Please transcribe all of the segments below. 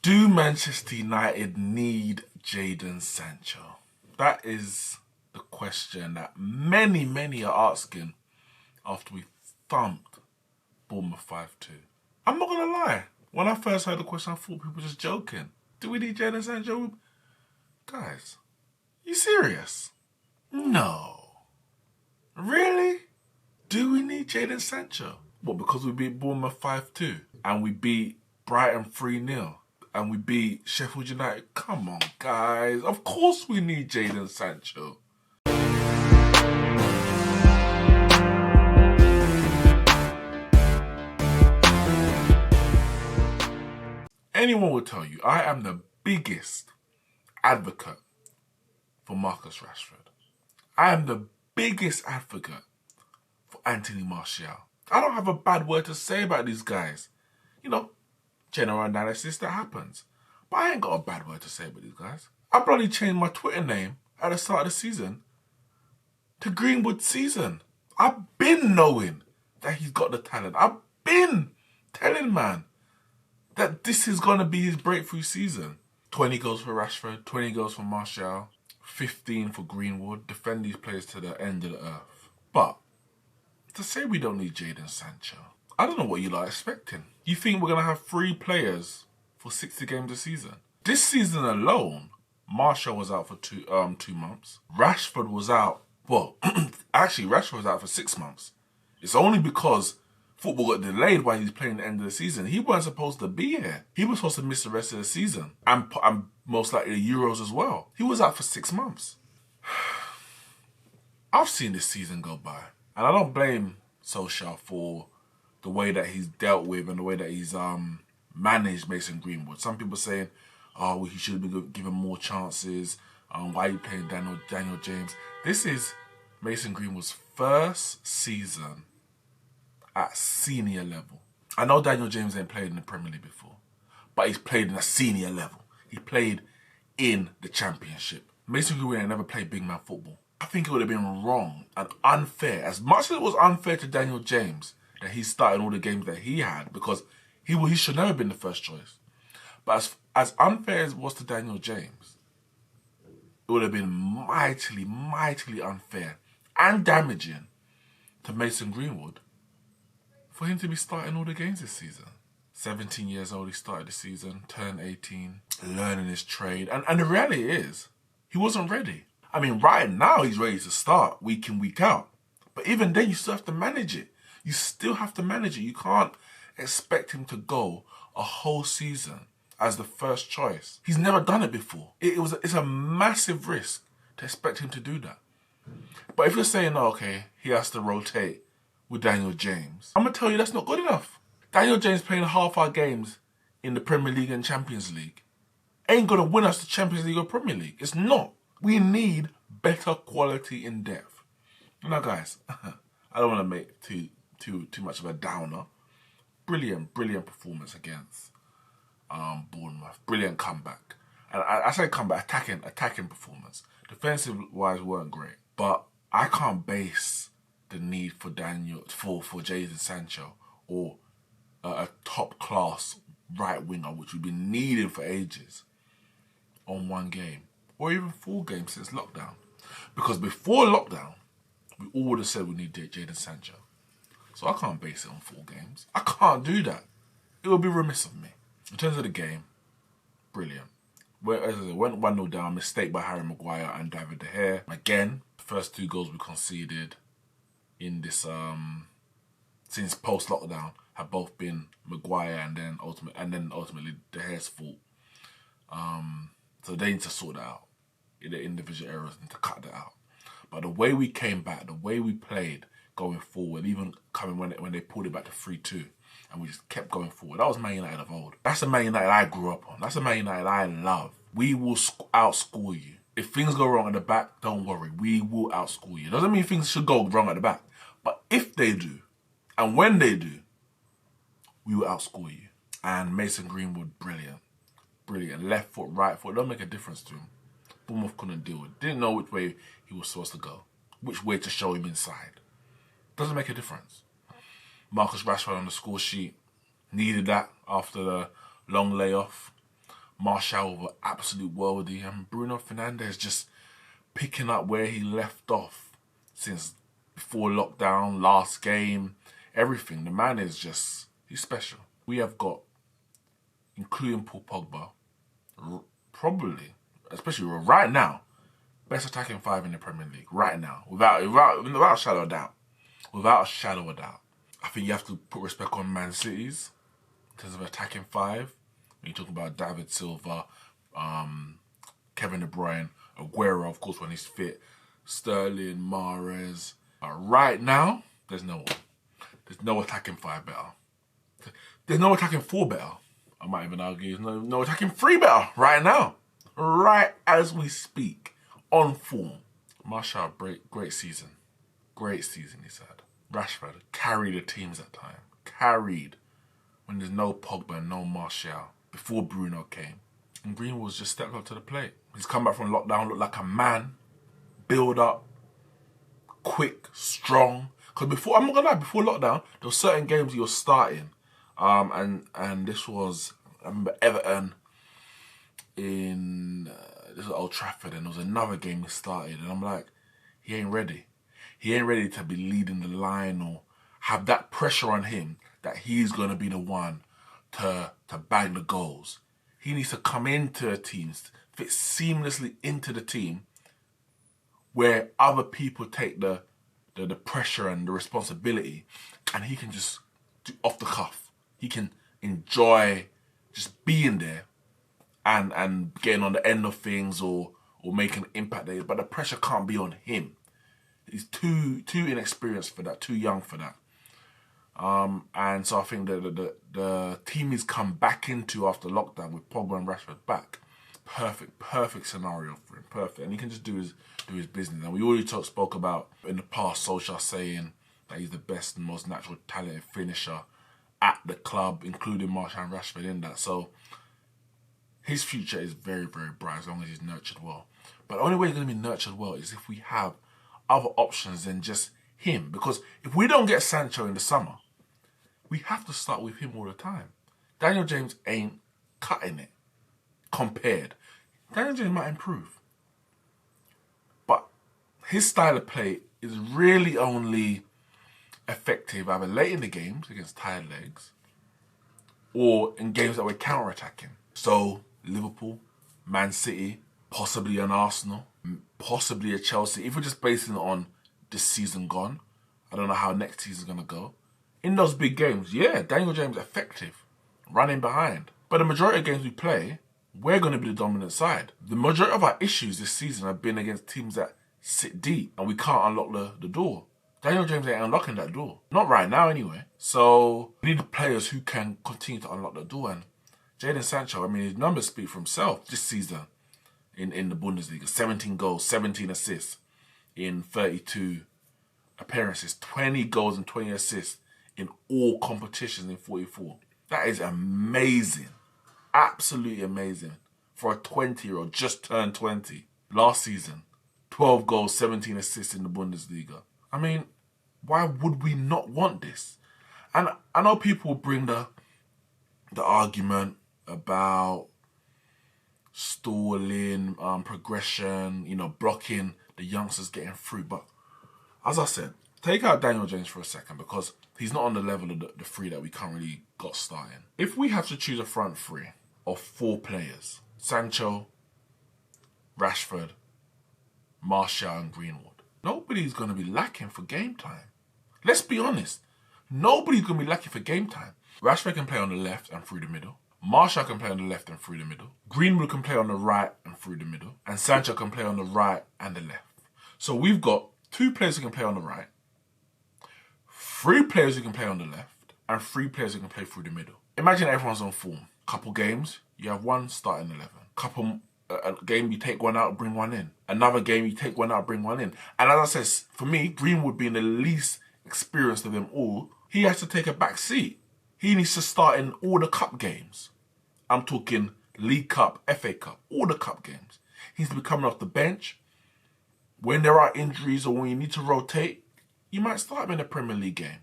Do Manchester United need JADON SANCHO? That is the question that many are asking after we thumped Bournemouth 5-2. I'm not going to lie. When I first heard the question, I thought people were just joking. Do we need JADON SANCHO? Guys, you serious? No. Really? Do we need JADON SANCHO? What, because we beat Bournemouth 5-2 and we beat Brighton 3-0 and we beat Sheffield United? Come on, guys. Of course we need JADON SANCHO. Anyone will tell you I am the biggest advocate for Marcus Rashford. I am the biggest advocate for Anthony Martial. I don't have a bad word to say about these guys. You know, general analysis, that happens. But I ain't got a bad word to say about these guys. I bloody changed my Twitter name at the start of the season to Greenwood Season. I've been knowing that he's got the talent. I've been telling man that this is going to be his breakthrough season. 20 goals for Rashford, 20 goals for Martial, 15 for Greenwood. Defend these players to the end of the earth. But to say we don't need JADON SANCHO, I don't know what you are expecting. You think we're going to have 3 players for 60 games a season? This season alone, Martial was out for 2 months. Rashford was out, well, actually Rashford was out for 6 months. It's only because football got delayed while he's playing the end of the season. He wasn't supposed to be here. He was supposed to miss the rest of the season. And most likely the Euros as well. He was out for 6 months. I've seen this season go by. And I don't blame Solskjaer for the way that he's dealt with and the way that he's managed Mason Greenwood. Some people saying, oh, well, he should have been given more chances. Why are you playing Daniel James? This is Mason Greenwood's first season at senior level. I know Daniel James ain't played in the Premier League before, but he's played in a senior level. He played in the Championship. Mason Greenwood ain't never played big man football. I think it would have been wrong and unfair, as much as it was unfair to Daniel James that he started all the games that he had, because he should never have been the first choice. But as unfair as it was to Daniel James, it would have been mightily unfair and damaging to Mason Greenwood for him to be starting all the games this season. 17 years old, he started the season, turned 18, learning his trade. And the reality is, he wasn't ready. I mean, right now he's ready to start week in, week out. But even then, you still have to manage it. You still have to manage it. You can't expect him to go a whole season as the first choice. He's never done it before. It's a massive risk to expect him to do that. But if you're saying, oh, okay, he has to rotate with Daniel James, I'm going to tell you that's not good enough. Daniel James playing half our games in the Premier League and Champions League ain't going to win us the Champions League or Premier League. It's not. We need better quality in depth. Now, guys, I don't want to make too much of a downer. Brilliant performance against Bournemouth. Brilliant comeback. And I say comeback, attacking performance. Defensive-wise weren't great. But I can't base the need for JADON SANCHO or a top-class right winger, which we've been needing for ages, on one game. Or even 4 games since lockdown. Because before lockdown, we all would have said we need JADON SANCHO. So I can't base it on 4 games. I can't do that. It would be remiss of me. In terms of the game, brilliant. As I said, went 1-0 down, mistake by Harry Maguire and David De Gea. Again, the first 2 goals we conceded in this since post-lockdown have both been Maguire and then ultimately De Gea's fault. So they need to sort that out. The individual errors need to cut that out. But the way we came back, the way we played going forward, even coming when they pulled it back to 3-2, and we just kept going forward. That was Man United of old. That's the Man United I grew up on. That's the Man United I love. We will outscore you. If things go wrong at the back, don't worry. We will outscore you. Doesn't mean things should go wrong at the back. But if they do, and when they do, we will outscore you. And Mason Greenwood, brilliant. Brilliant. Left foot, right foot. Don't make a difference to him. Bournemouth couldn't deal with it. Didn't know which way he was supposed to go. Which way to show him inside. Doesn't make a difference. Marcus Rashford on the score sheet. Needed that after the long layoff. Martial were absolute worldie, and Bruno Fernandes just picking up where he left off since before lockdown, last game, everything. The man is just, he's special. We have got, including Paul Pogba, probably, especially right now, best attacking five in the Premier League right now, without a shadow of doubt. Without a shadow of doubt. I think you have to put respect on Man City's in terms of attacking five. When you're talking about David Silva, Kevin De Bruyne, Aguero, of course, when he's fit, Sterling, Mahrez. Right now, there's no one. There's no attacking five better. There's no attacking four better. I might even argue there's no attacking three better right now. Right as we speak. On form. Martial, great season. Great season, he's had. Rashford carried the teams at time. Carried. When there's no Pogba and no Martial. Before Bruno came. And Greenwood's just stepped up to the plate. He's come back from lockdown, looked like a man. Build up. Quick, strong. Because before, I'm not gonna lie, before lockdown, there were certain games he was starting. And this was, I remember Everton in this was Old Trafford, and there was another game he started, and I'm like, he ain't ready. He ain't ready to be leading the line or have that pressure on him that he's gonna be the one to bag the goals. He needs to come into a team, fit seamlessly into the team, where other people take the pressure and the responsibility, and he can just do off the cuff. He can enjoy just being there and getting on the end of things or making an impact there. But the pressure can't be on him. He's too inexperienced for that, too young for that. And so I think that the team he's come back into after lockdown with Pogba and Rashford back, perfect scenario for him, perfect. And he can just do his business. And we already spoke about in the past Solskjaer saying that he's the best and most natural talented finisher at the club, including Martial and Rashford in that. So his future is very, very bright as long as he's nurtured well. But the only way he's going to be nurtured well is if we have other options than just him. Because if we don't get Sancho in the summer, we have to start with him all the time. Daniel James ain't cutting it compared. Daniel James might improve. But his style of play is really only effective either late in the games against tired legs or in games that we're counter-attacking. So Liverpool, Man City, possibly an Arsenal, possibly a Chelsea. If we're just basing it on this season gone, I don't know how next season's going to go. In those big games, yeah, Daniel James effective, running behind. But the majority of games we play, we're going to be the dominant side. The majority of our issues this season have been against teams that sit deep and we can't unlock the door. Daniel James ain't unlocking that door. Not right now anyway. So we need players who can continue to unlock the door. And JADON Sancho, I mean, his numbers speak for himself this season in the Bundesliga. 17 goals, 17 assists in 32 appearances. 20 goals and 20 assists in all competitions in 44. That is amazing. Absolutely amazing. For a 20-year-old, just turned 20. Last season, 12 goals, 17 assists in the Bundesliga. I mean, why would we not want this? And I know people bring the argument about stalling, progression, blocking the youngsters getting through. But as I said, take out Daniel James for a second because he's not on the level of the three that we currently got starting. If we have to choose a front three of 4 players, Sancho, Rashford, Martial and Greenwood, nobody's going to be lacking for game time. Let's be honest. Nobody's going to be lacking for game time. Rashford can play on the left and through the middle. Martial can play on the left and through the middle. Greenwood can play on the right and through the middle. And Sancho can play on the right and the left. So we've got 2 players who can play on the right, 3 players who can play on the left, and 3 players who can play through the middle. Imagine everyone's on form. Couple games, you have one starting 11. A game, you take one out, bring one in. Another game, you take one out, bring one in. And as I said, for me, Greenwood being the least experienced of them all, he has to take a back seat. He needs to start in all the cup games. I'm talking League Cup, FA Cup, all the cup games. He needs to be coming off the bench. When there are injuries or when you need to rotate, you might start him in a Premier League game.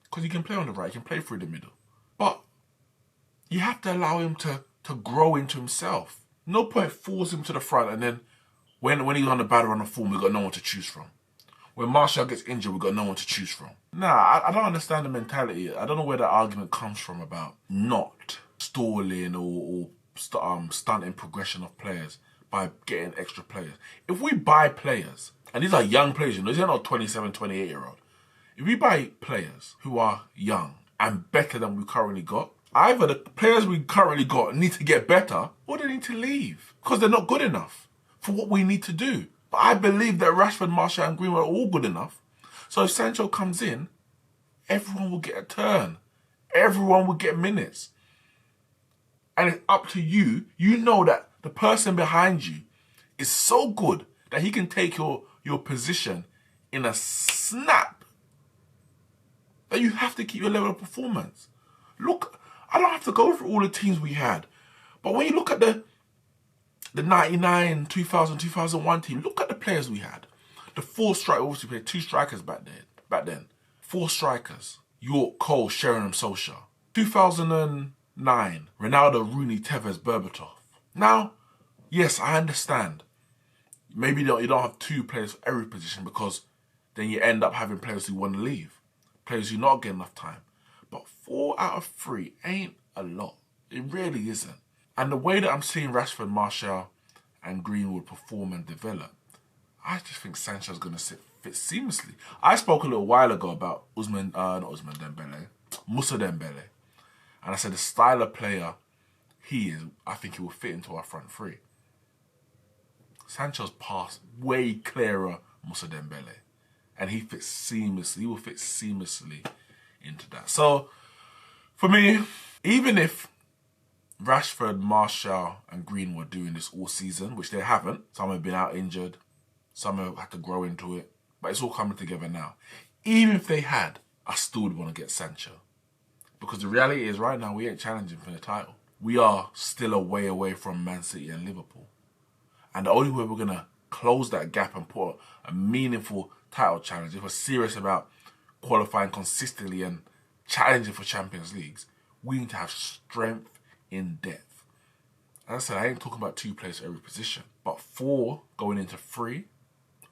Because he can play on the right, he can play through the middle. But you have to allow him to to grow into himself. No point force him to the front and then when he's on the bad run of form, we've got no one to choose from. When Martial gets injured, we've got no one to choose from. Nah, I don't understand the mentality. I don't know where that argument comes from about not stalling or stunting progression of players by getting extra players. If we buy players, and these are young players, you know, these are not 27, 28-year-old. If we buy players who are young and better than we currently got, either the players we currently got need to get better or they need to leave because they're not good enough for what we need to do. But I believe that Rashford, Martial and Greenwood are all good enough. So if Sancho comes in, everyone will get a turn. Everyone will get minutes. And it's up to you. You know that the person behind you is so good that he can take your position in a snap. That you have to keep your level of performance. Look, I don't have to go through all the teams we had. But when you look at the 99, 2000, 2001 team, look at the players we had. The four strikers, obviously we played two strikers back then. Four strikers. York, Cole, Sheringham, Solskjaer. 2009, Ronaldo, Rooney, Tevez, Berbatov. Now, yes, I understand. Maybe you don't have two players for every position because then you end up having players who want to leave. Players who not get enough time. But 4 out of 3 ain't a lot. It really isn't. And the way that I'm seeing Rashford, Martial and Greenwood perform and develop, I just think Sancho's going to fit seamlessly. I spoke a little while ago about Musa Dembele. And I said the style of player he is, I think he will fit into our front three. Sancho's pass way clearer Musa Dembele. And he fits seamlessly. He will fit seamlessly into that. So, for me, even if Rashford, Martial and Greenwood doing this all season, which they haven't. Some have been out injured. Some have had to grow into it. But it's all coming together now. Even if they had, I still would want to get Sancho. Because the reality is right now we ain't challenging for the title. We are still a way away from Man City and Liverpool. And the only way we're going to close that gap and put a meaningful title challenge, if we're serious about qualifying consistently and challenging for Champions Leagues, we need to have strength in depth. As I said, I ain't talking about 2 players for every position, but 4 going into 3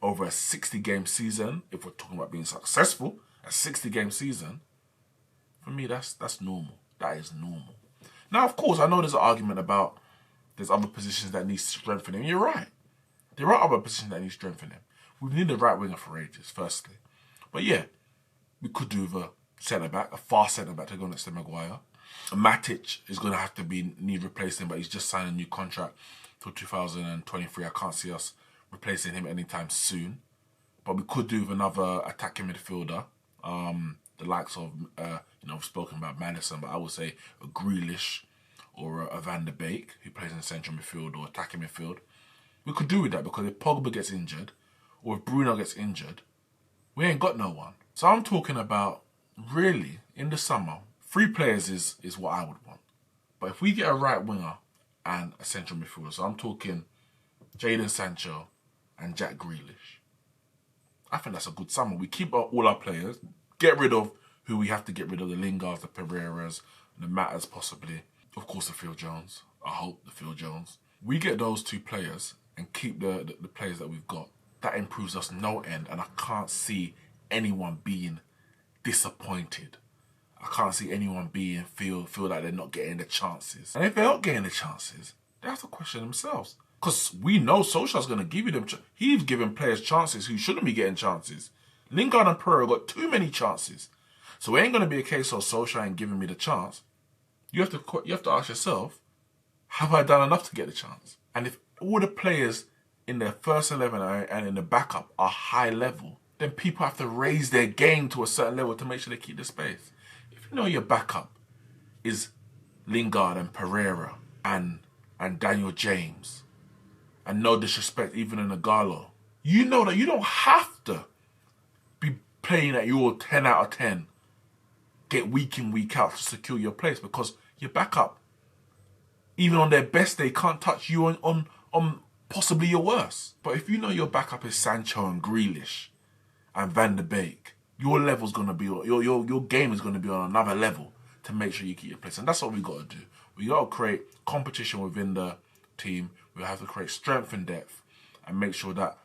over a 60-game season. If we're talking about being successful, a 60-game season, for me, that's normal. That is normal. Now, of course, I know there's an argument about there's other positions that need strengthening. You're right. There are other positions that need strengthening. We need a right winger for ages, firstly. But yeah, we could do with a centre-back, a fast centre-back to go next to Maguire. Matic is going to have to need replacing, but he's just signed a new contract for 2023. I can't see us replacing him anytime soon. But we could do with another attacking midfielder. The likes of, we've spoken about Madison, but I would say a Grealish or a Van der Beek, who plays in central midfield or attacking midfield. We could do with that because if Pogba gets injured or if Bruno gets injured, we ain't got no one. So I'm talking about, really, in the summer, 3 players is what I would want. But if we get a right winger and a central midfielder, so I'm talking JADON Sancho and Jack Grealish, I think that's a good summer. We keep all our players, get rid of who we have to get rid of, the Lingards, the Pereiras, the Matters possibly. Of course, the Phil Jones. I hope the Phil Jones. We get those 2 players and keep the players that we've got. That improves us no end, and I can't see anyone being disappointed. I can't see anyone feel like they're not getting the chances. And if they're not getting the chances, they have to question themselves. Because we know Solskjaer's going to give you them. He's giving players chances who shouldn't be getting chances. Lingard and Pereira got too many chances. So it ain't going to be a case of Solskjaer ain't giving me the chance. You have to ask yourself, have I done enough to get the chance? And if all the players in the first 11 and in the backup are high level, then people have to raise their game to a certain level to make sure they keep the space. If you know your backup is Lingard and Pereira and Daniel James, and no disrespect, even in Igalo, you know that you don't have to be playing at your 10 out of 10, get week in, week out to secure your place, because your backup, even on their best day, can't touch you on possibly your worst. But if you know your backup is Sancho and Grealish and Van der Beek, your level's gonna be your game is gonna be on another level to make sure you keep your place, and that's what we got to do. We got to create competition within the team. We have to create strength and depth and make sure that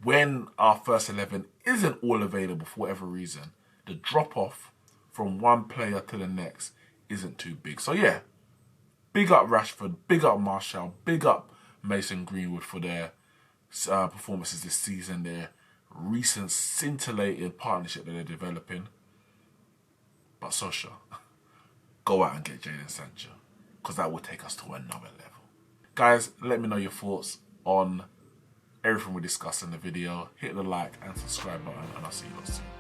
when our first 11 isn't all available for whatever reason, the drop-off from one player to the next isn't too big. So yeah, big up Rashford, big up Martial, big up Mason Greenwood for their performances this season, their recent scintillating partnership that they're developing. But Solskjaer, go out and get JADON SANCHO, because that will take us to another level. Guys, let me know your thoughts on everything we discussed in the video. Hit the like and subscribe button, and I'll see you all soon.